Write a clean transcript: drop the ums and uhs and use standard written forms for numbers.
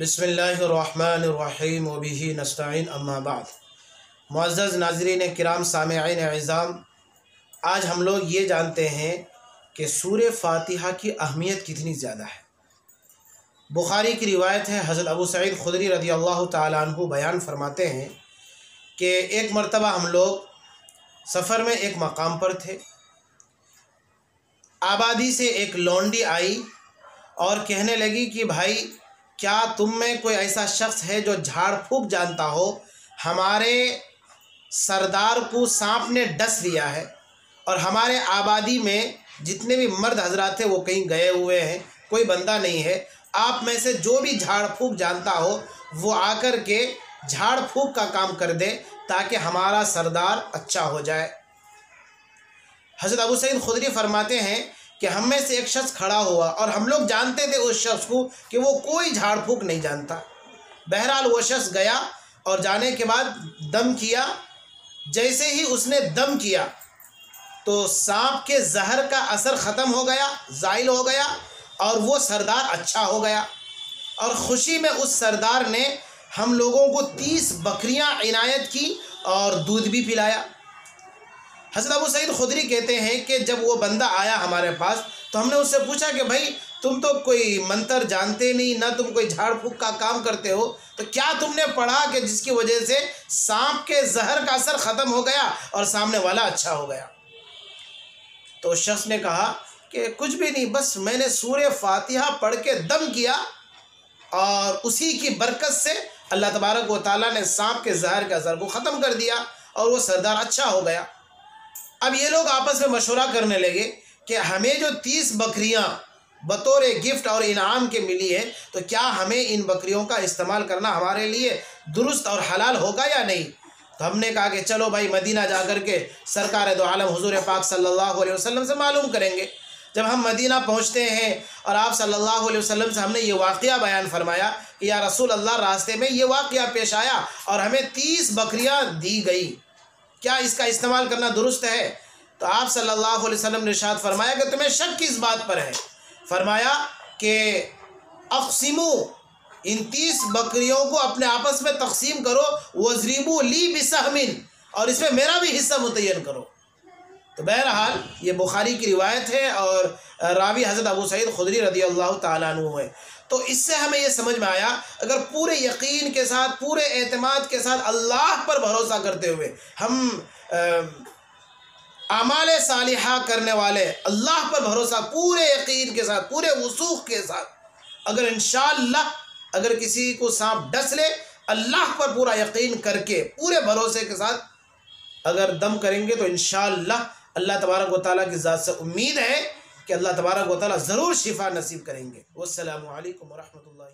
بسم اللہ الرحمن الرحیم وبہ نستعین اما بعد۔ معزز ناظرین کرام سامعین اعظام، آج ہم لوگ یہ جانتے ہیں کہ سورہ فاتحہ کی اہمیت کتنی زیادہ ہے۔ بخاری کی روایت ہے، حضرت ابو سعید خدری رضی اللہ تعالیٰ عنہ بیان فرماتے ہیں کہ ایک مرتبہ ہم لوگ سفر میں ایک مقام پر تھے۔ آبادی سے ایک لونڈی آئی اور کہنے لگی کہ بھائی کیا تم میں کوئی ایسا شخص ہے جو جھاڑ پھونک جانتا ہو؟ ہمارے سردار کو سانپ نے ڈس لیا ہے اور ہمارے آبادی میں جتنے بھی مرد حضرات تھے وہ کہیں گئے ہوئے ہیں، کوئی بندہ نہیں ہے۔ آپ میں سے جو بھی جھاڑ پھونک جانتا ہو وہ آ کر کے جھاڑ پھونک کا کام کر دے تاکہ ہمارا سردار اچھا ہو جائے۔ حضرت ابو سعید خدری فرماتے ہیں کہ ہم میں سے ایک شخص کھڑا ہوا اور ہم لوگ جانتے تھے اس شخص کو کہ وہ کوئی جھاڑ پھونک نہیں جانتا۔ بہرحال وہ شخص گیا اور جانے کے بعد دم کیا۔ جیسے ہی اس نے دم کیا تو سانپ کے زہر کا اثر ختم ہو گیا، زائل ہو گیا، اور وہ سردار اچھا ہو گیا۔ اور خوشی میں اس سردار نے ہم لوگوں کو 30 بکریاں عنایت کی اور دودھ بھی پلایا۔ حضرت ابو سعید خدری کہتے ہیں کہ جب وہ بندہ آیا ہمارے پاس تو ہم نے اس سے پوچھا کہ بھائی تم تو کوئی منتر جانتے نہیں، نہ تم کوئی جھاڑ پھونک کا کام کرتے ہو، تو کیا تم نے پڑھا کہ جس کی وجہ سے سانپ کے زہر کا اثر ختم ہو گیا اور سامنے والا اچھا ہو گیا؟ تو اس شخص نے کہا کہ کچھ بھی نہیں، بس میں نے سورہ فاتحہ پڑھ کے دم کیا اور اسی کی برکت سے اللہ تبارک و تعالیٰ نے سانپ کے زہر کے اثر کو ختم کر دیا اور وہ سردار اچھا ہو گیا۔ اب یہ لوگ آپس میں مشورہ کرنے لگے کہ ہمیں جو 30 بکریاں بطور گفٹ اور انعام کے ملی ہے تو کیا ہمیں ان بکریوں کا استعمال کرنا ہمارے لیے درست اور حلال ہوگا یا نہیں؟ تو ہم نے کہا کہ چلو بھائی مدینہ جا کر کے سرکار دو عالم حضور پاک صلی اللہ علیہ وسلم سے معلوم کریں گے۔ جب ہم مدینہ پہنچتے ہیں اور آپ صلی اللہ علیہ وسلم سے ہم نے یہ واقعہ بیان فرمایا کہ یا رسول اللہ راستے میں یہ واقعہ پیش آیا اور ہمیں 30 بکریاں دی گئی، کیا اس کا استعمال کرنا درست ہے؟ تو آپ صلی اللہ علیہ وسلم نے ارشاد فرمایا کہ تمہیں شک کس بات پر ہے؟ فرمایا کہ اقسمو، ان 30 بکریوں کو اپنے آپس میں تقسیم کرو، وَاضْرِبُوا لِي بِسَهْمٍ، اور اس میں میرا بھی حصہ متعین کرو۔ تو بہرحال یہ بخاری کی روایت ہے اور راوی حضرت ابو سعید خدری رضی اللہ تعالیٰ عنہ ہے۔ تو اس سے ہمیں یہ سمجھ میں آیا اگر پورے یقین کے ساتھ، پورے اعتماد کے ساتھ اللہ پر بھروسہ کرتے ہوئے ہم اعمال صالحہ کرنے والے، اللہ پر بھروسہ پورے یقین کے ساتھ، پورے وثوق کے ساتھ، اگر انشاءاللہ اگر کسی کو سانپ ڈس لے، اللہ پر پورا یقین کر کے پورے بھروسے کے ساتھ اگر دم کریں گے تو انشاءاللہ اللہ تبارک و تعالیٰ کی ذات سے امید ہے کہ اللہ تبارک و تعالیٰ ضرور شفا نصیب کریں گے۔ والسلام علیکم ورحمۃ اللہ۔